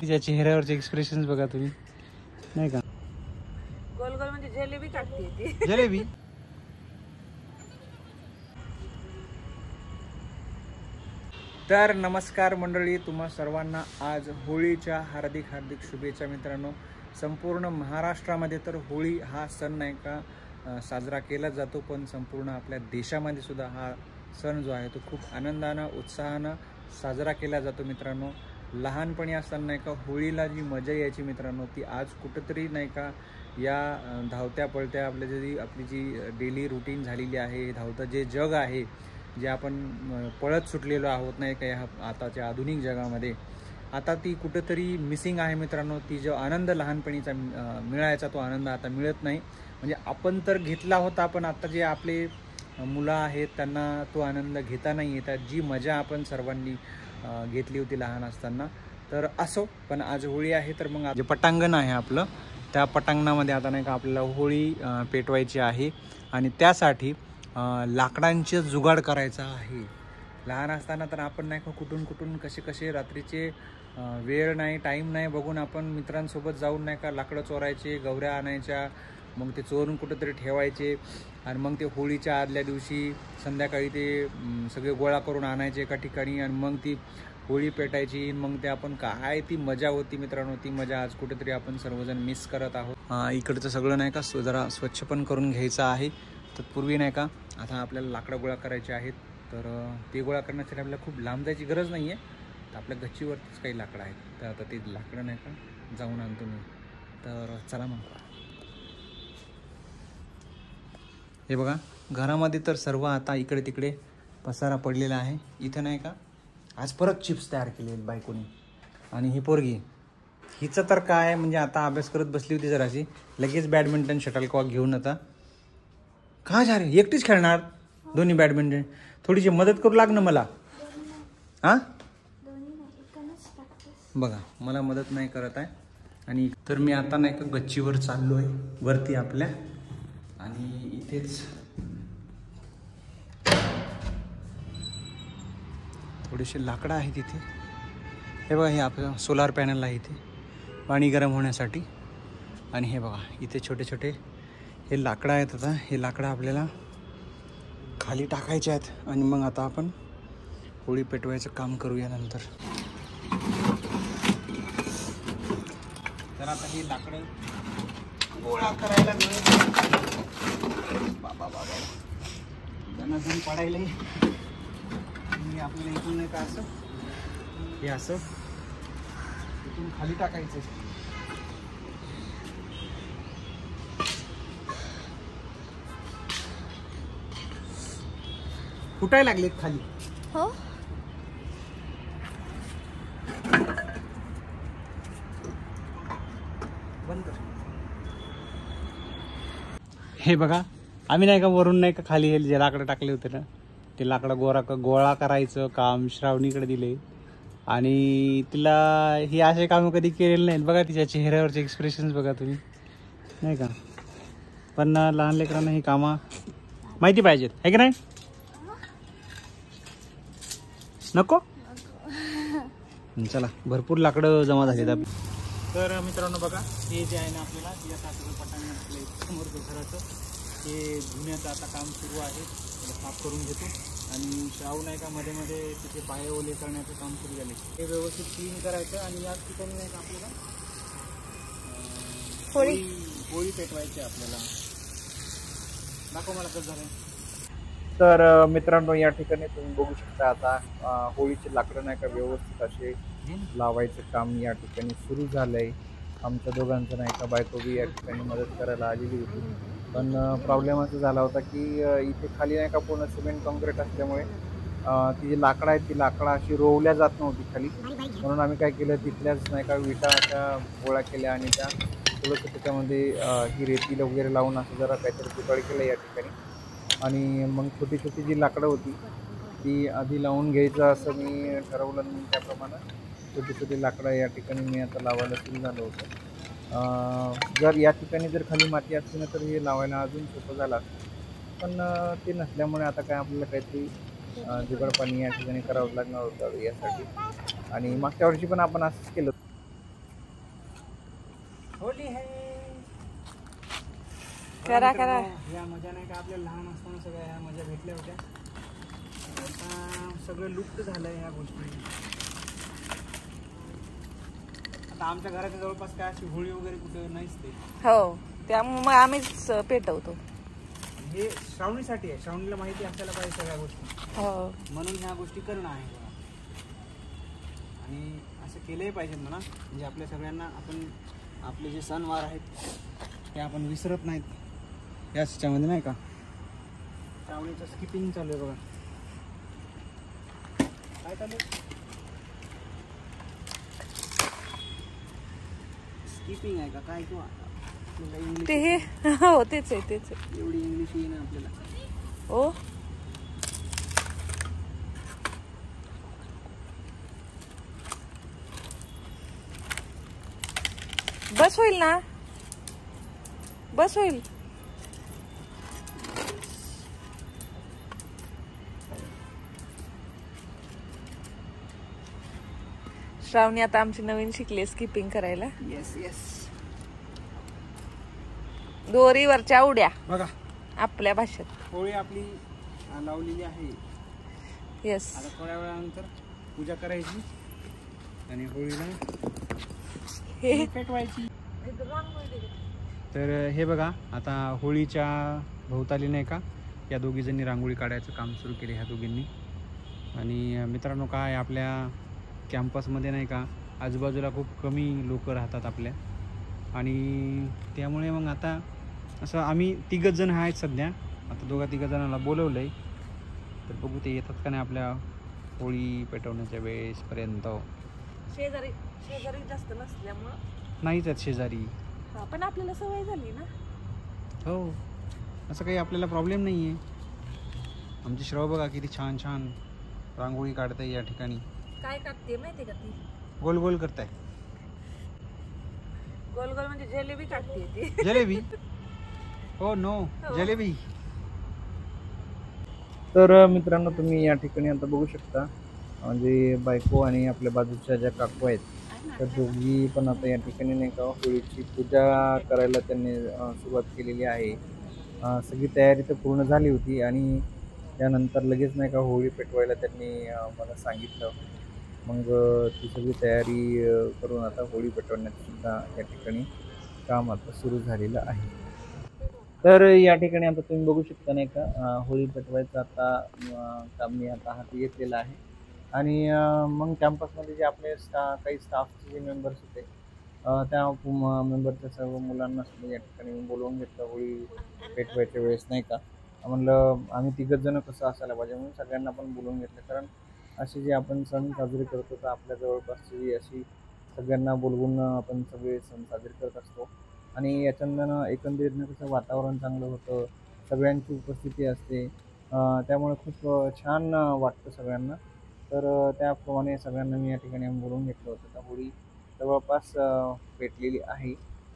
तिच्या चेहऱ्यावरचे एक्सप्रेशन्स बघा तुम्ही, नाही का? गोल गोल म्हणजे जलेबी काढते ती. जलेबी. तर नमस्कार मंडळी, तुम्हा सर्वांना आज होळीच्या हार्दिक हार्दिक शुभेच्छा मित्रांनो. संपूर्ण महाराष्ट्रामध्ये तर होळी हा सण नाही का साजरा केला जातो, पण संपूर्ण आपल्या देशामध्ये सुद्धा हा सण जो आहे तो खूप आनंदानं उत्साहानं साजरा केला जातो मित्रांनो. लहानपणी असताना नाही का होळीला जी मजा यायची मित्रांनो, ती आज कुठंतरी नाही का या धावत्या पळत्या आपली जी डेली रुटीन झालेली आहे, धावतं जे जग आहे, जे आपण पळत सुटलेलो आहोत नाही का ह्या आताच्या आधुनिक जगामध्ये, आता ती कुठंतरी मिसिंग आहे मित्रांनो. ती जो आनंद लहानपणीचा मिळायचा तो आनंद आता मिळत नाही. म्हणजे आपण तर घेतला होता, पण आता जे आपले मुलं आहेत त्यांना तो आनंद घेता नाही येतात, जी मजा आपण सर्वांनी घेतली होती लहान असताना. तर असो, पण आज होळी आहे तर मग जे पटांगण आहे आपलं, त्या पटांगणामध्ये आता नाही का आपल्याला होळी पेटवायची आहे आणि त्यासाठी लाकडांचे जुगाड करायचा आहे. लहान असताना तर आपण नाही का कुठून कसे रात्रीचे वेळ नाही टाईम नाही बघून आपण मित्रांसोबत जाऊन नाही का लाकडं चोरायचे, गवऱ्या आणायच्या, मग ते चोरून कुठंतरी ठेवायचे आणि मग ते होळीच्या आदल्या दिवशी संध्याकाळी ते सगळे गोळा करून आणायचे एका ठिकाणी आणि मग ती होळी पेटायची. मग ते आपण काय ती मजा होती मित्रांनो, ती मजा आज कुठेतरी आपण सर्वजण मिस करत आहोत. इकडचं सगळं नाही का जरा स्वच्छ पण करून घ्यायचं आहे. तत्पूर्वी नाही का आता आपल्याला लाकडं गोळा करायचे आहेत, तर ते गोळा करण्यासाठी आपल्याला खूप लांब जायची गरज नाही आहे. तर आपल्या गच्चीवरतीच काही लाकडं आहेत, तर आता ते लाकडं नाही का जाऊन आणतो मी. तर चला मग. हे बघा, घरामध्ये तर सर्व आता इकडे तिकडे पसारा पडलेला आहे. इथं नाही का आज परत चिप्स तयार केले आहेत बायकोनी. आणि ही पोरगी, हिचं तर काय म्हणजे आता अभ्यास करत बसली होती जराशी, लगेच बॅडमिंटन शटलकॉक घेऊन आता का जा रे, एकटीच खेळणार दोन्ही बॅडमिंटन? थोडीशी मदत करू लाग ना मला. हां बघा, मला मदत नाही करत आहे. आणि तर मी आता नाही का गच्चीवर चाललो आहे वरती आपल्या, आणि इथेच थोडेसे लाकडं आहेत इथे. हे बघा, हे आपलं सोलार पॅनल आहे इथे पाणी गरम होण्यासाठी. आणि हे बघा इथे छोटे छोटे हे लाकडं आहेत. आता हे लाकडं आपल्याला खाली टाकायचे आहेत आणि मग आता आपण होळी पेटवायचं काम करूया नंतर. तर आता हे लाकडं गोळा करायला बाबा त्यांना जण पडायला आपल्याला इथून नाही का असं हे असं इथून खाली टाकायचं. फुटायला लागलेत खाली. हो, बंद कर. हे बघा, आम्ही नाही का वरून नाही का खाली हे जे लाकडं टाकले होते ना, ते लाकडं गोळा करायचं काम श्रावणीकडे दिले. आणि तिला ही असे कामं कधी केलेले नाहीत. बघा तिच्या चेहऱ्यावरचे एक्सप्रेशन्स बघा तुम्ही, नाही का? पण लहान लेकरांना ही कामं माहिती पाहिजेत, आहे की नाही? नको? चला, भरपूर लाकडं जमा झालीत आपली. तर मित्रांनो बघा, हे जे आहे ना आपल्याला या साखर पटांगण आपल्या समोरचं घराचं हे धुण्याचं आता काम सुरू आहे. त्याला साफ करून घेतो आणि श्राव नाही का मध्ये तिथे पाय ओले करण्याचं काम सुरू झाले. हे व्यवस्थित क्लीन करायचं आणि याच ठिकाणी नाही का आपल्याला होळी पेटवायची आपल्याला. दाखव मला कसं झालं. तर मित्रांनो या ठिकाणी तुम्ही बघू शकता आता होळीचे लाकडं नाही का व्यवस्थित असे लावायचं काम या ठिकाणी सुरू झालंय. आमच्या दोघांचं नाही का बायको बी या ठिकाणी मदत करायला आलेली होती. पण प्रॉब्लेम असा झाला होता की इथे खाली नाही का पूर्ण सिमेंट कॉन्क्रीट असल्यामुळे ती जी लाकडं आहेत ती लाकडं अशी रोवल्या जात नव्हती खाली. म्हणून आम्ही काय केलं, तिथल्याच नाही का विटा अशा गोळा केल्या आणि त्या थोडंसं त्याच्यामध्ये ही रेती वगैरे लावून असं जरा काहीतरी जुगाड केलं या ठिकाणी. आणि मग छोटी छोटी जी लाकडं होती ती आधी लावून घ्यायचं असं मी ठरवलं. मी त्याप्रमाणे छोटी छोटी लाकडं या ठिकाणी मी आता लावायला सुरू झालं होतं. जर या ठिकाणी जर खाली माती असती ना तर हे लावायला अजून सोपं झालं असतं, पण ते नसल्यामुळे आता काय आपल्याला काहीतरी जुगाड पाणी या ठिकाणी करावं लागणार होतं यासाठी. आणि मागच्या वर्षी पण आपण असंच केलं. करा करा. या मजा नाही का आपल्याला लहान असताना सगळ्या ह्या मजा भेटल्या होत्या. आता सगळं लुप्त झालंय ह्या गोष्टी. आता आमच्या घराच्या जवळपास काय अशी होळी वगैरे कुठे नाहीच ते. हो, त्यामुळे मग आम्हीच पेटवतो. हे श्रावणीसाठी आहे. श्रावणीला माहिती असायला पाहिजे सगळ्या गोष्टी. हो, म्हणून ह्या गोष्टी करणं आहे बघा. आणि असं केलंही पाहिजे म्हणा, म्हणजे आपल्या सगळ्यांना आपण आपले जे सणवार आहेत ते आपण विसरत नाहीत. याच ह्याच्यामध्ये नाही का श्रावणीचं स्किपिंग चालू आहे बघा. काय चालू आहे? स्किपिंग आहे का काय? किंवा इंग्लिश ते हे हो तेच आहे तेच आहे. एवढी इंग्लिश येईना आपल्याला. हो, बस होईल ना, बस होईल. श्रावणी आता आमची नवीन शिकली स्किपिंग करायला. Yes yes. दोरीवरच्या उड्या बघा आपल्या भाषेत. होळी आपली लावलेली आहे. येस, आता थोड्या वेळानंतर पूजा करायची आणि होळीला हे पेटवायची. तर हे बघा आता होळीच्या भोवताली नाही का या दोघी जणी रांगोळी काढायचं काम सुरू केले ह्या दोघींनी. आणि मित्रांनो काय आपल्या कॅम्पसमध्ये नाही का आजूबाजूला खूप कमी लोक राहतात आपल्या. आणि त्यामुळे मग आता असं आम्ही 3 जण आहेत सध्या. आता 2-3 जणांना बोलवलं आहे. तर बघू ते येतात का नाही आपल्या होळी पेटवण्याच्या वेळेसपर्यंत. शेजारी शेजारी जास्त नसल्यामुळं नाहीच आहेत शेजारी. पण आपल्याला सवय झाली ना. हो, असं काही आपल्याला प्रॉब्लेम नाही आहे. आमची श्रव बघा किती छान छान रांगोळी काढताय या ठिकाणी. काय काढते माहिती का ती? गोल गोल करताय. गोल गोल म्हणजे जिलेबी काढते ती. जलेबी? हो नो, जलेबी. तर मित्रांनो तुम्ही या ठिकाणी आता बघू शकता म्हणजे बायको आणि आपल्या बाजूच्या ज्या काकू आहेत तर दोघी पण आता या ठिकाणी नाही का होळीची पूजा करायला त्यांनी सुरुवात केलेली आहे. सगळी तयारी तर पूर्ण झाली होती आणि त्यानंतर लगेच नाही का होळी पेटवायला त्यांनी मला सांगितलं. मग ती सगळी तयारी करून आता होळी पेटवण्यात सुद्धा या ठिकाणी काम आता सुरू झालेलं आहे. तर या ठिकाणी आता तुम्ही बघू शकता नाही का होळी पेटवायचं आता काम मी आता हाती घेतलेलं आहे. आणि मग कॅम्पसमध्ये जे आपले काही स्टाफचे जे मेंबर्स होते त्या मेंबरच्या सर्व मुलांना सुद्धा या ठिकाणी बोलवून घेतलं होळी पेटवायच्या वेळेस नाही का. म्हणलं आम्ही 3 जण कसं असायला पाहिजे म्हणून सगळ्यांना पण बोलवून घेतलं. कारण असे जे आपण सण साजरे करतो तर आपल्या जवळपासची अशी सगळ्यांना बोलवून आपण सगळे सण साजरे करत असतो. आणि याच्यानं एकंदरीतनं कसं वातावरण चांगलं होतं, सगळ्यांची उपस्थिती असते, त्यामुळे खूप छान वाटतं सगळ्यांना. तर त्याप्रमाणे सगळ्यांना मी या ठिकाणी बोलवून घेतलं होतं. तर होळी जवळपास पेटलेली आहे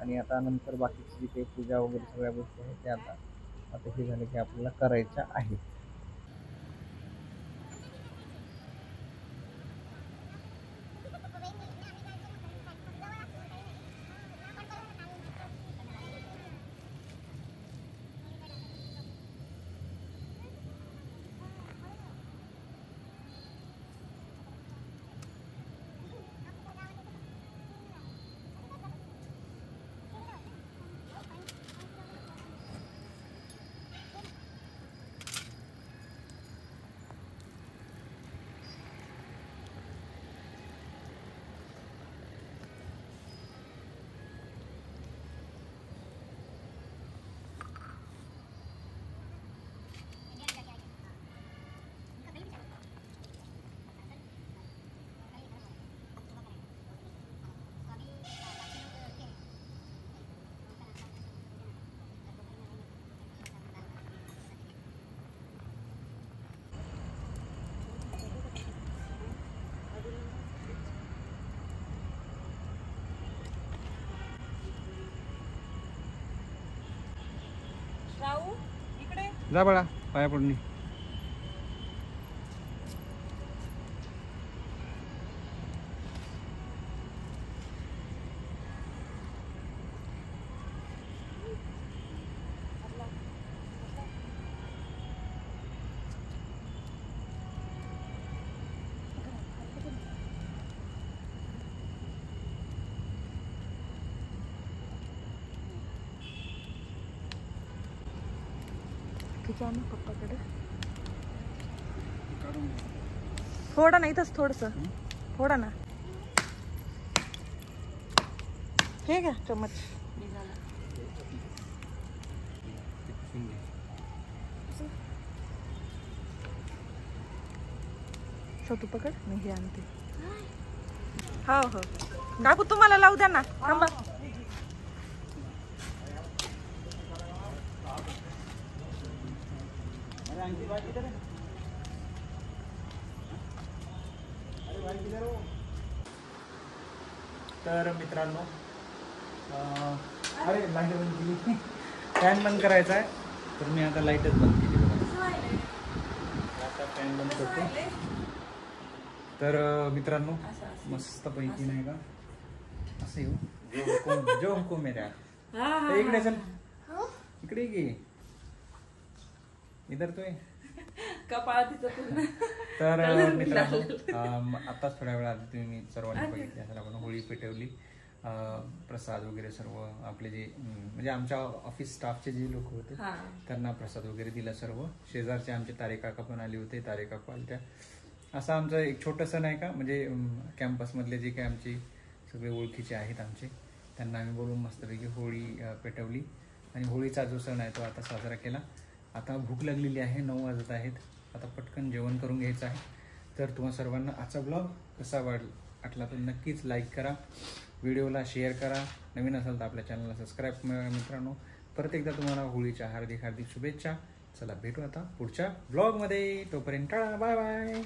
आणि आता नंतर बाकीची जी काही पूजा वगैरे सगळ्या गोष्टी आहेत त्या आता हे झालं की आपल्याला करायच्या आहेत. जा बाळा पाया पडणी. बाकीच्या आणू पप्पाकडे. फोडा ना इथंच थोडस फोडा ना. हे घ्या चमच. छोटू पकड मी हे आणते. हो हो काकू तुम्हाला लावू द्या ना. थांबा. तर मित्रांनो अरे लाईट बंद केली. फॅन बंद करायचा आहे तर मी आता लाईटच बंद केली बघा. आता फॅन बंद करते. तर मित्रांनो मस्त पैकी नाही का असं येऊ जो हुकूम मेरा. इकडे चल इकडे घे इधर तो तर मित्रांनो आताच थोड्या वेळा आधी तुम्ही सर्वांनी बघितले असेल आपण होळी पेटवली. प्रसाद वगैरे सर्व आपले जे म्हणजे आमच्या ऑफिस स्टाफचे जे लोक होते त्यांना प्रसाद वगैरे दिला. सर्व शेजारचे आमचे तारे काका पण आले होते. तारे काका आल्या. असा आमचं एक छोटंसं नाही का म्हणजे कॅम्पसमधले जे काही आमचे सगळे ओळखीचे आहेत आमचे त्यांना आम्ही बोलून मस्तपैकी होळी पेटवली आणि होळीचा जो सण आहे तो आता साजरा केला. आता भूक लागलेली आहे. 9 वाजत आहेत. आता पटकन जेवण करून घ्यायचं आहे. तर तुम्हा सर्वांना आजचा ब्लॉग कसा वाटला तर नक्कीच लाईक करा. व्हिडिओला शेअर करा. नवीन असाल तर आपल्या चॅनलला सबस्क्राईब करा मित्रांनो. परत एकदा तुम्हाला होळीच्या हार्दिक हार्दिक शुभेच्छा. चला भेटू आता पुढच्या ब्लॉगमध्ये. तोपर्यंत टाळा बाय बाय.